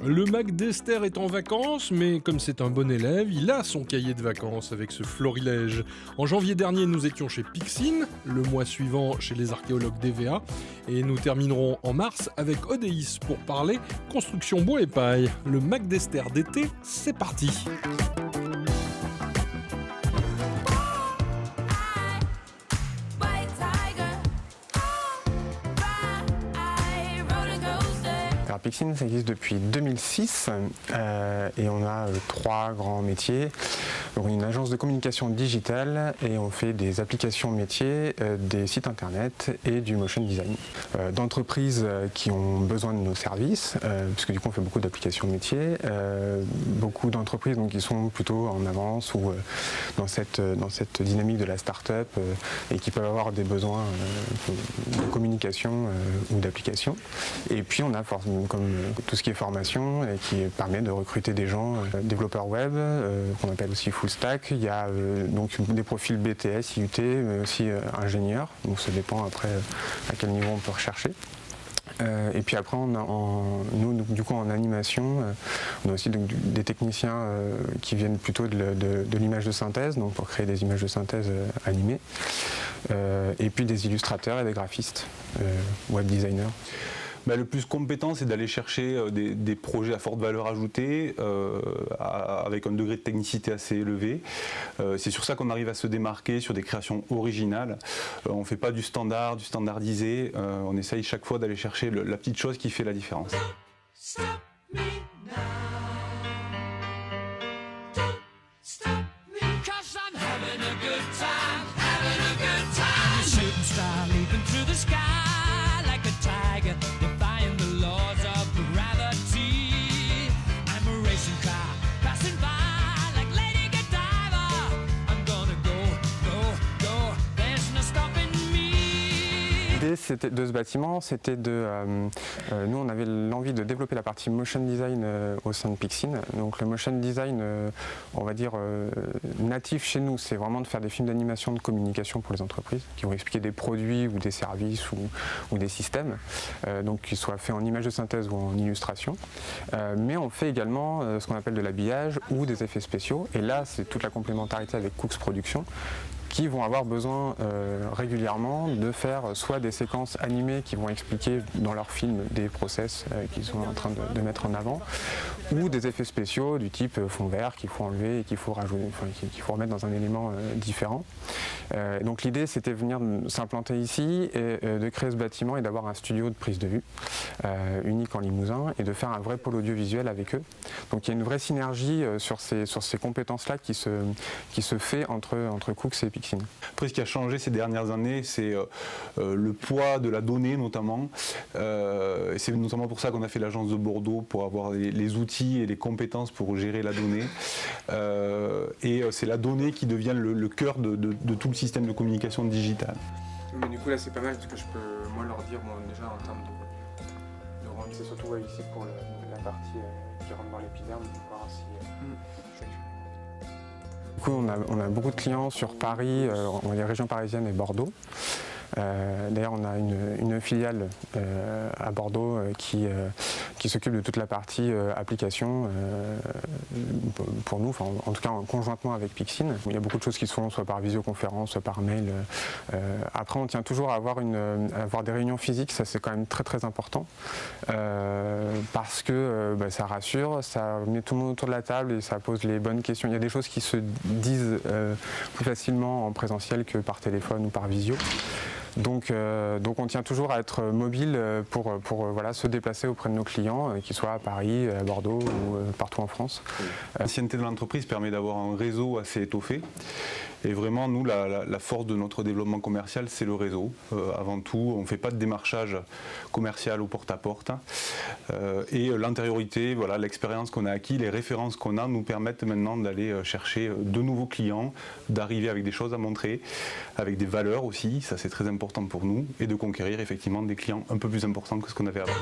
Le Mac d'Esther est en vacances, mais comme c'est un bon élève, il a son cahier de vacances avec ce florilège. En janvier dernier, nous étions chez Pixine, le mois suivant chez les archéologues d'EVA, et nous terminerons en mars avec Odéis pour parler construction bois et paille. Le Mac d'Esther d'été, c'est parti. Alors Pixine, ça existe depuis 2006 et on a trois grands métiers. Donc, on est une agence de communication digitale et on fait des applications métiers, des sites internet et du motion design. D'entreprises qui ont besoin de nos services, puisque du coup on fait beaucoup d'applications métiers, beaucoup d'entreprises donc, qui sont plutôt en avance ou dans cette dynamique de la start-up et qui peuvent avoir des besoins de communication ou d'application. Et puis on a comme tout ce qui est formation et qui permet de recruter des gens, développeurs web, qu'on appelle aussi full stack. Il y a donc des profils BTS, IUT, mais aussi ingénieurs. Donc ça dépend après à quel niveau on peut rechercher. Et puis après, nous, du coup, en animation, on a aussi donc, des techniciens qui viennent plutôt de l'image de synthèse, donc pour créer des images de synthèse animées. Et puis des illustrateurs et des graphistes, web designers. Le plus compétent, c'est d'aller chercher des projets à forte valeur ajoutée, avec un degré de technicité assez élevé. C'est sur ça qu'on arrive à se démarquer sur des créations originales. On ne fait pas du standardisé. On essaye chaque fois d'aller chercher la petite chose qui fait la différence. L'idée de ce bâtiment, c'était nous on avait l'envie de développer la partie motion design au sein de Pixine. Donc le motion design, on va dire natif chez nous, c'est vraiment de faire des films d'animation de communication pour les entreprises qui vont expliquer des produits ou des services ou des systèmes, donc qu'ils soient faits en image de synthèse ou en illustration. Mais on fait également ce qu'on appelle de l'habillage ou des effets spéciaux. Et là, c'est toute la complémentarité avec Cooks Productions, qui vont avoir besoin régulièrement de faire soit des séquences animées qui vont expliquer dans leur film des process qu'ils sont en train de mettre en avant, ou des effets spéciaux du type fond vert qu'il faut enlever et qu'il faut rajouter, qu'il faut remettre dans un élément différent. Donc l'idée, c'était de venir s'implanter ici et de créer ce bâtiment et d'avoir un studio de prise de vue unique en Limousin et de faire un vrai pôle audiovisuel avec eux. Donc il y a une vraie synergie sur ces compétences-là qui se fait entre Cooks et Pixine. Après, ce qui a changé ces dernières années, c'est le poids de la donnée notamment. C'est notamment pour ça qu'on a fait l'agence de Bordeaux, pour avoir les outils et les compétences pour gérer la donnée. Et c'est la donnée qui devient le cœur de tout le système de communication digitale. Mais du coup là c'est pas mal parce que je peux moi leur dire déjà en termes de rendu, c'est surtout ici pour la partie qui rentre dans l'épiderme, pour voir si Du coup, on a beaucoup de clients sur Paris, on va dire région parisienne et Bordeaux. D'ailleurs, on a une filiale à Bordeaux qui s'occupe de toute la partie application pour nous, en tout cas conjointement avec Pixine. Il y a beaucoup de choses qui se font soit par visioconférence, soit par mail. Après, on tient toujours à avoir des réunions physiques, ça c'est quand même très très important parce que ça rassure, ça met tout le monde autour de la table et ça pose les bonnes questions. Il y a des choses qui se disent plus facilement en présentiel que par téléphone ou par visio. Donc on tient toujours à être mobile pour se déplacer auprès de nos clients, qu'ils soient à Paris, à Bordeaux ou partout en France. L'ancienneté de l'entreprise permet d'avoir un réseau assez étoffé. Et vraiment, nous, la force de notre développement commercial, c'est le réseau. Avant tout, on ne fait pas de démarchage commercial au porte-à-porte. Et l'antériorité, l'expérience qu'on a acquis, les références qu'on a nous permettent maintenant d'aller chercher de nouveaux clients, d'arriver avec des choses à montrer, avec des valeurs aussi, ça c'est très important pour nous, et de conquérir effectivement des clients un peu plus importants que ce qu'on avait avant.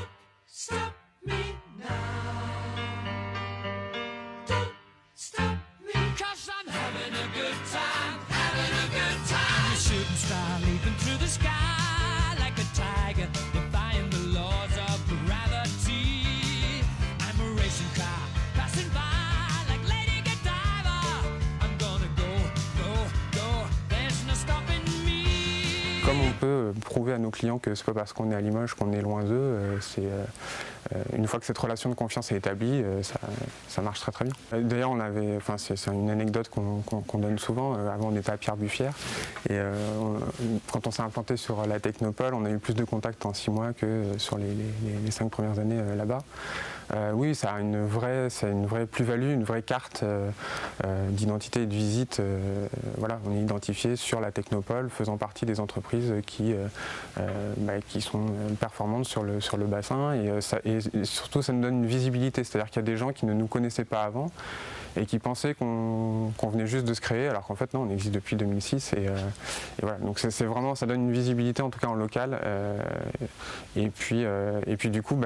Comme on peut prouver à nos clients que c'est pas parce qu'on est à Limoges qu'on est loin d'eux, une fois que cette relation de confiance est établie, ça marche très très bien. D'ailleurs, c'est une anecdote qu'on donne souvent. Avant, on était à Pierre-Buffière et quand on s'est implanté sur la Technopole, on a eu plus de contacts en 6 mois que sur les 5 premières années là-bas. Oui, ça a une vraie plus-value, une vraie carte d'identité et de visite. Voilà, on est identifié sur la Technopole, faisant partie des entreprises qui sont performantes sur le bassin et surtout ça nous donne une visibilité, c'est-à-dire qu'il y a des gens qui ne nous connaissaient pas avant et qui pensaient qu'on venait juste de se créer, alors qu'en fait non, on existe depuis 2006 et voilà. Donc c'est vraiment, ça donne une visibilité en tout cas en local et puis du coup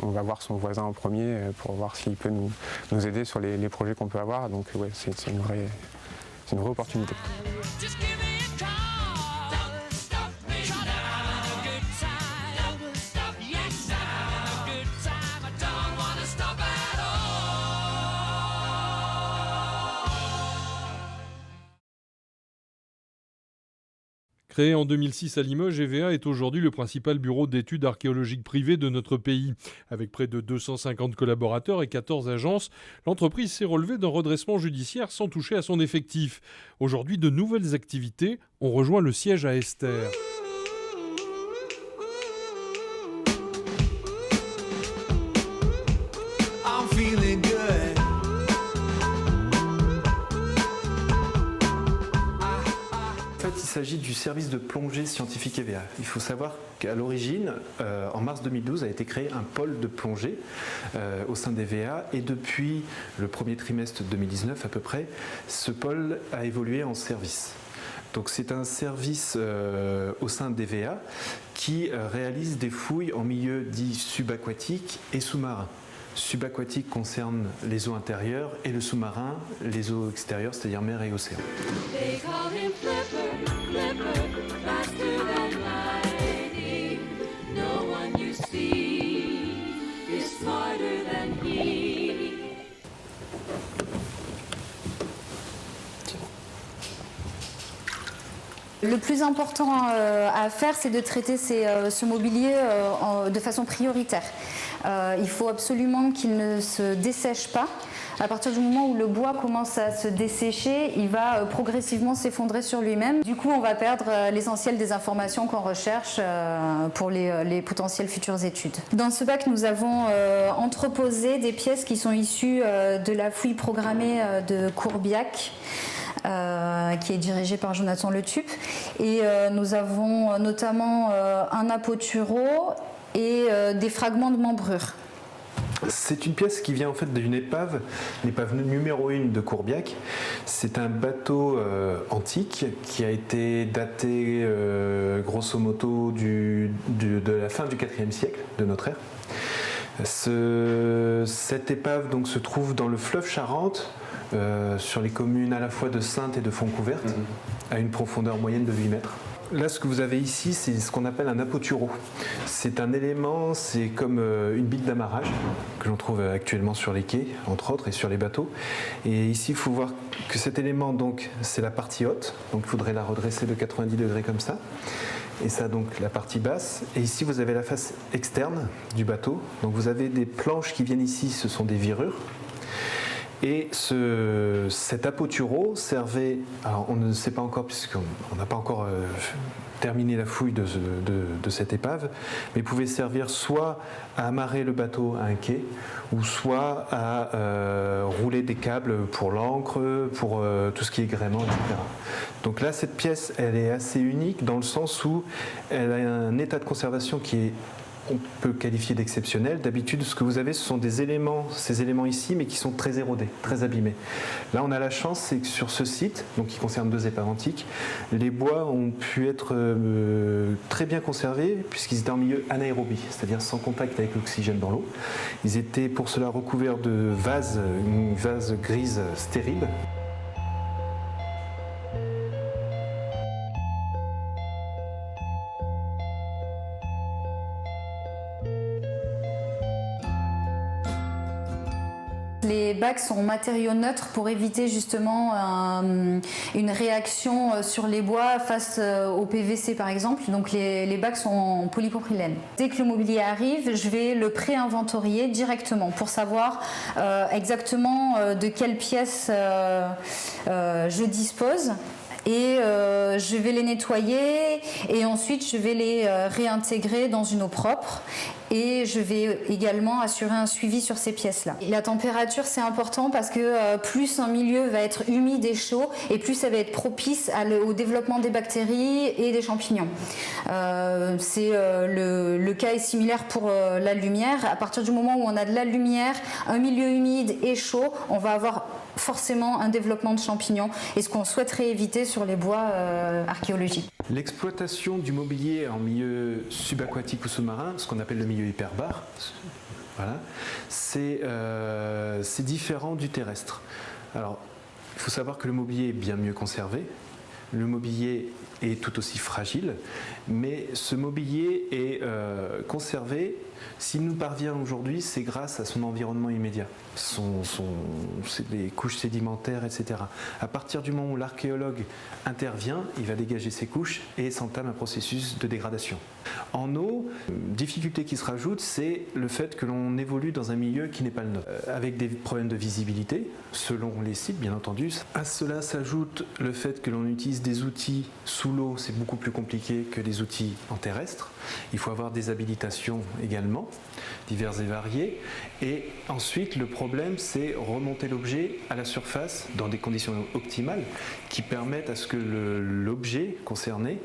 on va voir son voisin en premier pour voir s'il peut nous aider sur les projets qu'on peut avoir. Donc ouais, c'est une vraie opportunité. Créé en 2006 à Limoges, EVA est aujourd'hui le principal bureau d'études archéologiques privé de notre pays. Avec près de 250 collaborateurs et 14 agences, l'entreprise s'est relevée d'un redressement judiciaire sans toucher à son effectif. Aujourd'hui, de nouvelles activités ont rejoint le siège à Esther. Il s'agit du service de plongée scientifique EVA. Il faut savoir qu'à l'origine, en mars 2012, a été créé un pôle de plongée au sein d'EVA et depuis le premier trimestre 2019 à peu près, ce pôle a évolué en service. Donc c'est un service au sein d'EVA qui réalise des fouilles en milieu dit subaquatique et sous-marin. Subaquatique concerne les eaux intérieures et le sous-marin, les eaux extérieures, c'est-à-dire mer et océan. Le plus important à faire, c'est de traiter ce mobilier de façon prioritaire. Il faut absolument qu'il ne se dessèche pas. À partir du moment où le bois commence à se dessécher, il va progressivement s'effondrer sur lui-même. Du coup, on va perdre l'essentiel des informations qu'on recherche pour les potentielles futures études. Dans ce bac, nous avons entreposé des pièces qui sont issues de la fouille programmée de Courbiac, qui est dirigé par Jonathan Le Tup. Et nous avons notamment un apoturo et des fragments de membrure. C'est une pièce qui vient en fait d'une épave, l'épave numéro 1 de Courbiac. C'est un bateau antique qui a été daté grosso modo de la fin du IVe siècle de notre ère. Cette épave donc, se trouve dans le fleuve Charente, sur les communes à la fois de Saintes et de Fontcouverte, à une profondeur moyenne de 8 mètres. Là, ce que vous avez ici, c'est ce qu'on appelle un apoturo. C'est un élément, c'est comme une bille d'amarrage que l'on trouve actuellement sur les quais, entre autres, et sur les bateaux. Et ici, il faut voir que cet élément, donc, c'est la partie haute. Donc, il faudrait la redresser de 90 degrés comme ça. Et ça, donc, la partie basse. Et ici, vous avez la face externe du bateau. Donc, vous avez des planches qui viennent ici, ce sont des virures. Et cet apoturo servait, alors on ne sait pas encore puisqu'on n'a pas encore terminé la fouille de cette épave, mais pouvait servir soit à amarrer le bateau à un quai, ou soit à rouler des câbles pour l'ancre, pour tout ce qui est gréement, etc. Donc là, cette pièce, elle est assez unique dans le sens où elle a un état de conservation qui est, on peut qualifier d'exceptionnel. D'habitude, ce que vous avez, ce sont ces éléments ici, mais qui sont très érodés, très abîmés. Là, on a la chance, c'est que sur ce site, donc qui concerne 2 épaves antiques, les bois ont pu être très bien conservés, puisqu'ils étaient en milieu anaérobie, c'est-à-dire sans contact avec l'oxygène dans l'eau. Ils étaient pour cela recouverts de vases, une vase grise stérile. Les bacs sont en matériaux neutres pour éviter justement une réaction sur les bois face au PVC par exemple. Donc les bacs sont en polypropylène. Dès que le mobilier arrive, je vais le pré-inventorier directement pour savoir exactement de quelles pièces je dispose. Et je vais les nettoyer et ensuite je vais les réintégrer dans une eau propre et je vais également assurer un suivi sur ces pièces-là. La température c'est important parce que plus un milieu va être humide et chaud et plus ça va être propice au développement des bactéries et des champignons. Le cas est similaire pour la lumière. À partir du moment où on a de la lumière, un milieu humide et chaud, on va avoir forcément un développement de champignons et ce qu'on souhaiterait éviter sur les bois archéologiques. L'exploitation du mobilier en milieu subaquatique ou sous-marin, ce qu'on appelle le milieu hyperbare, voilà, c'est différent du terrestre. Alors, il faut savoir que le mobilier est bien mieux conservé, le mobilier est tout aussi fragile, mais ce mobilier est conservé. S'il nous parvient aujourd'hui, c'est grâce à son environnement immédiat, les couches sédimentaires, etc. À partir du moment où l'archéologue intervient, il va dégager ces couches et s'entame un processus de dégradation. En eau, difficulté qui se rajoute, c'est le fait que l'on évolue dans un milieu qui n'est pas le nôtre, avec des problèmes de visibilité, selon les sites bien entendu. À cela s'ajoute le fait que l'on utilise des outils sous l'eau, c'est beaucoup plus compliqué que des outils en terrestre. Il faut avoir des habilitations également, diverses et variées. Et ensuite, le problème, c'est remonter l'objet à la surface dans des conditions optimales qui permettent à ce que l'objet concerné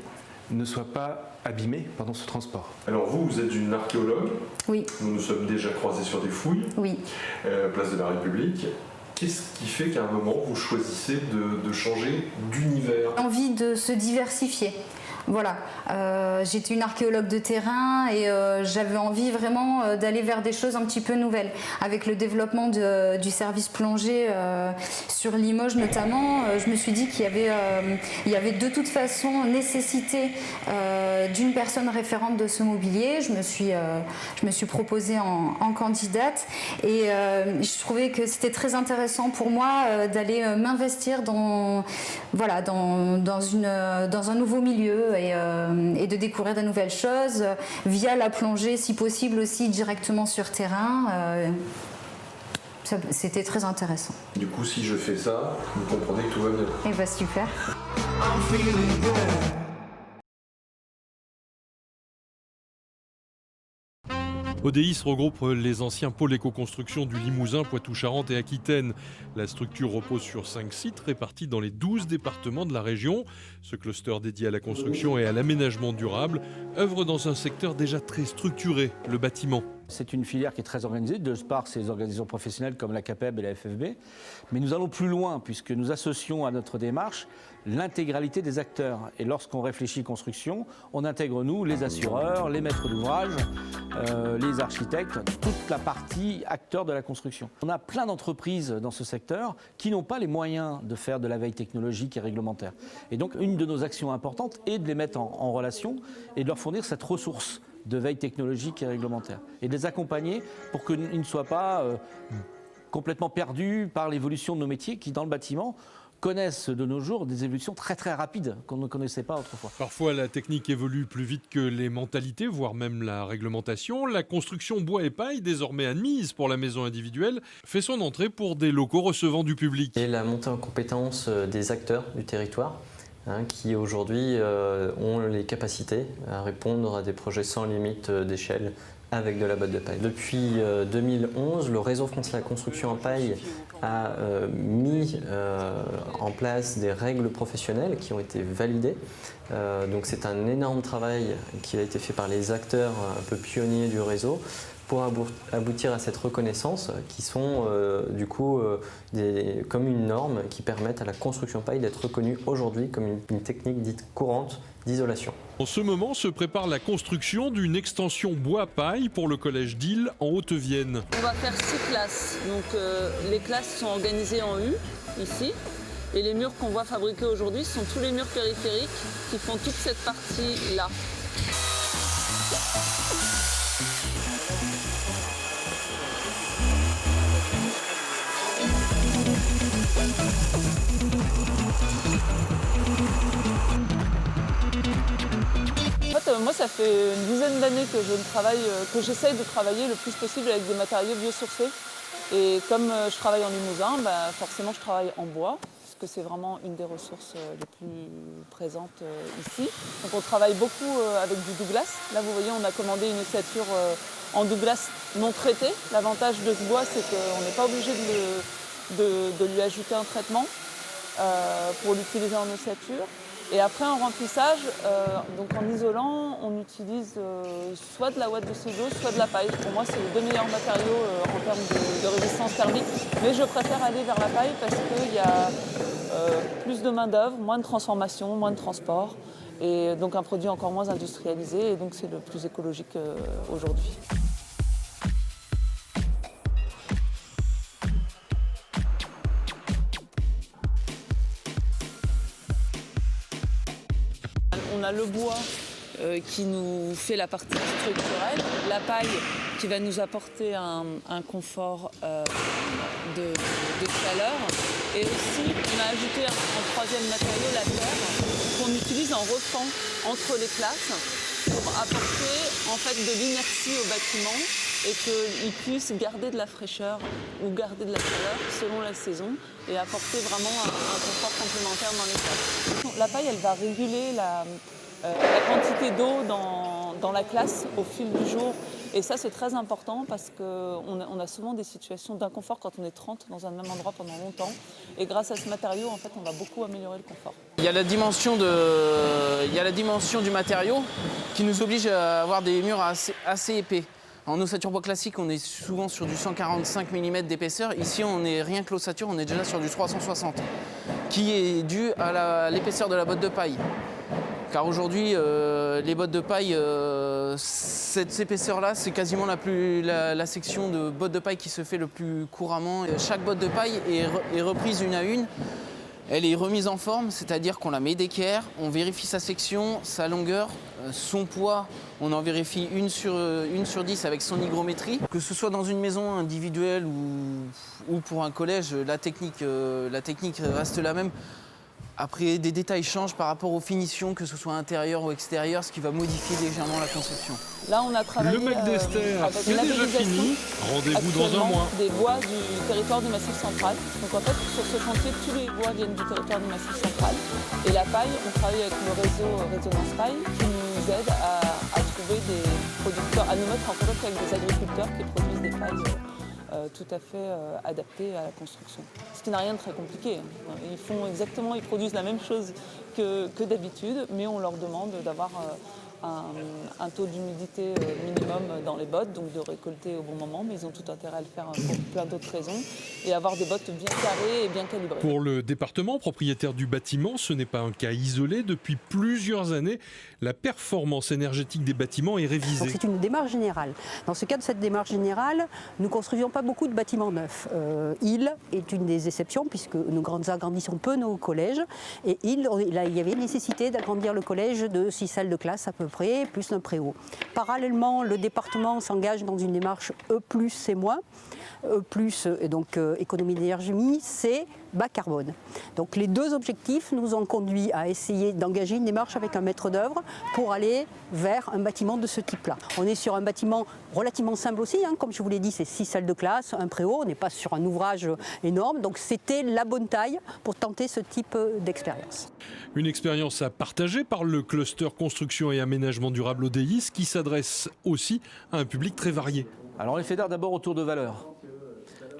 ne soit pas abîmé pendant ce transport. Alors vous êtes une archéologue. Oui. Nous nous sommes déjà croisés sur des fouilles. Oui. Place de la République. Qu'est-ce qui fait qu'à un moment vous choisissez de changer d'univers ? Envie de se diversifier. Voilà, j'étais une archéologue de terrain et j'avais envie vraiment d'aller vers des choses un petit peu nouvelles. Avec le développement du service plongée sur Limoges notamment, je me suis dit qu'il y avait de toute façon nécessité d'une personne référente de ce mobilier. Je me suis proposée en candidate et je trouvais que c'était très intéressant pour moi d'aller m'investir dans un nouveau milieu et de découvrir de nouvelles choses via la plongée, si possible aussi directement sur terrain. C'était très intéressant. Du coup, si je fais ça, vous comprenez que tout va bien. Et bah super. ODIS regroupe les anciens pôles éco-construction du Limousin, Poitou-Charentes et Aquitaine. La structure repose sur 5 sites répartis dans les 12 départements de la région. Ce cluster dédié à la construction et à l'aménagement durable œuvre dans un secteur déjà très structuré, le bâtiment. C'est une filière qui est très organisée, de par ses organisations professionnelles comme la CAPEB et la FFB. Mais nous allons plus loin puisque nous associons à notre démarche l'intégralité des acteurs. Et lorsqu'on réfléchit construction, on intègre nous, les assureurs, les maîtres d'ouvrage, les architectes, toute la partie acteurs de la construction. On a plein d'entreprises dans ce secteur qui n'ont pas les moyens de faire de la veille technologique et réglementaire. Et donc une de nos actions importantes est de les mettre en relation et de leur fournir cette ressource de veille technologique et réglementaire. Et de les accompagner pour qu'ils ne soient pas complètement perdus par l'évolution de nos métiers qui, dans le bâtiment, connaissent de nos jours des évolutions très très rapides qu'on ne connaissait pas autrefois. Parfois, la technique évolue plus vite que les mentalités, voire même la réglementation. La construction bois et paille, désormais admise pour la maison individuelle, fait son entrée pour des locaux recevant du public. Et la montée en compétence des acteurs du territoire, qui aujourd'hui ont les capacités à répondre à des projets sans limite d'échelle avec de la botte de paille. Depuis 2011, le réseau français de la construction en paille a mis en place des règles professionnelles qui ont été validées. Donc c'est un énorme travail qui a été fait par les acteurs un peu pionniers du réseau pour aboutir à cette reconnaissance qui sont du coup comme une norme qui permettent à la construction paille d'être reconnue aujourd'hui comme une technique dite courante d'isolation. En ce moment se prépare la construction d'une extension bois-paille pour le collège d'Isle en Haute-Vienne. On va faire 6 classes. Donc les classes sont organisées en U, ici. Et les murs qu'on voit fabriquer aujourd'hui sont tous les murs périphériques qui font toute cette partie-là. En fait, moi, ça fait une dizaine d'années que j'essaye de travailler le plus possible avec des matériaux biosourcés. Et comme je travaille en Limousin, forcément je travaille en bois, parce que c'est vraiment une des ressources les plus présentes ici. Donc on travaille beaucoup avec du Douglas. Là, vous voyez, on a commandé une ossature en Douglas non traitée. L'avantage de ce bois, c'est qu'on n'est pas obligé de lui ajouter un traitement pour l'utiliser en ossature. Et après, en remplissage, donc en isolant, on utilise soit de la ouate de ciseaux, soit de la paille. Pour moi, c'est les deux meilleurs matériaux en termes de résistance thermique. Mais je préfère aller vers la paille parce qu'il y a plus de main-d'œuvre, moins de transformation, moins de transport. Et donc un produit encore moins industrialisé. Et donc c'est le plus écologique aujourd'hui. On a le bois qui nous fait la partie structurelle, la paille qui va nous apporter un confort de chaleur. Et aussi, on a ajouté un troisième matériau, la terre, qu'on utilise en refend entre les classes pour apporter en fait de l'inertie au bâtiment et qu'il puisse garder de la fraîcheur ou garder de la chaleur selon la saison et apporter vraiment un confort complémentaire dans les classes. La paille, elle va réguler la quantité d'eau dans la classe au fil du jour. Et ça, c'est très important parce qu'on a souvent des situations d'inconfort quand on est 30 dans un même endroit pendant longtemps. Et grâce à ce matériau, en fait, on va beaucoup améliorer le confort. Il y a la dimension du matériau qui nous oblige à avoir des murs assez épais. En ossature bois classique, on est souvent sur du 145 mm d'épaisseur. Ici, on est rien que l'ossature, on est déjà sur du 360, qui est dû à l'épaisseur de la botte de paille. Car aujourd'hui, les bottes de paille, cette épaisseur-là, c'est quasiment la section de bottes de paille qui se fait le plus couramment. Chaque botte de paille est reprise une à une. Elle est remise en forme, c'est-à-dire qu'on la met d'équerre, on vérifie sa section, sa longueur, son poids, on en vérifie une sur 10 avec son hygrométrie. Que ce soit dans une maison individuelle ou pour un collège, la technique reste la même. Après, des détails changent par rapport aux finitions, que ce soit intérieur ou extérieur, ce qui va modifier légèrement la conception. Là, on a travaillé Le Mac d'Esther, avec c'est déjà fini. Rendez-vous dans un mois. Des bois du territoire du Massif central. Donc en fait, sur ce chantier, tous les bois viennent du territoire du Massif central. Et la paille, on travaille avec le réseau Résonance Paille qui nous aide à trouver des producteurs, à nous mettre en contact avec des agriculteurs qui produisent des pailles tout à fait adaptées à la construction. Ce qui n'a rien de très compliqué. Ils produisent la même chose que d'habitude, mais on leur demande d'avoir un taux d'humidité minimum dans les bottes, donc de récolter au bon moment, mais ils ont tout intérêt à le faire pour plein d'autres raisons, et avoir des bottes bien carrées et bien calibrées. Pour le département propriétaire du bâtiment, ce n'est pas un cas isolé. Depuis plusieurs années, la performance énergétique des bâtiments est révisée. Donc c'est une démarche générale. Dans ce cadre de cette démarche générale, nous ne construisions pas beaucoup de bâtiments neufs. Il est une des exceptions, puisque nous agrandissons peu nos collèges, et il y avait nécessité d'agrandir le collège de 6 salles de classe à peu près, plus un préau. Parallèlement, le département s'engage dans une démarche E+, C-, E+, donc économie d'énergie, C, bas carbone. Donc les deux objectifs nous ont conduit à essayer d'engager une démarche avec un maître d'œuvre pour aller vers un bâtiment de ce type-là. On est sur un bâtiment relativement simple aussi, comme je vous l'ai dit, c'est 6 salles de classe, un préau, on n'est pas sur un ouvrage énorme, donc c'était la bonne taille pour tenter ce type d'expérience. Une expérience à partager par le cluster construction et aménagement durable ODIS qui s'adresse aussi à un public très varié. Alors on les fédère d'abord autour de valeurs.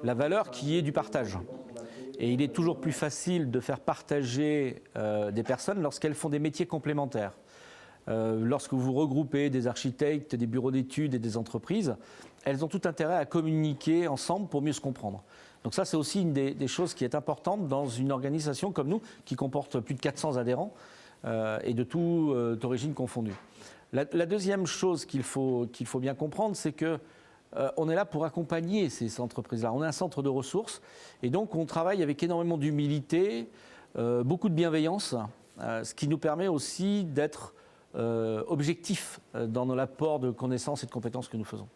La valeur qui est du partage. Et il est toujours plus facile de faire partager des personnes lorsqu'elles font des métiers complémentaires. Lorsque vous regroupez des architectes, des bureaux d'études et des entreprises, elles ont tout intérêt à communiquer ensemble pour mieux se comprendre. Donc ça, c'est aussi une des choses qui est importante dans une organisation comme nous, qui comporte plus de 400 adhérents et de toute origine confondue. La deuxième chose qu'il faut bien comprendre, c'est que on est là pour accompagner ces entreprises-là. On est un centre de ressources et donc on travaille avec énormément d'humilité, beaucoup de bienveillance, ce qui nous permet aussi d'être objectifs dans l'apport de connaissances et de compétences que nous faisons.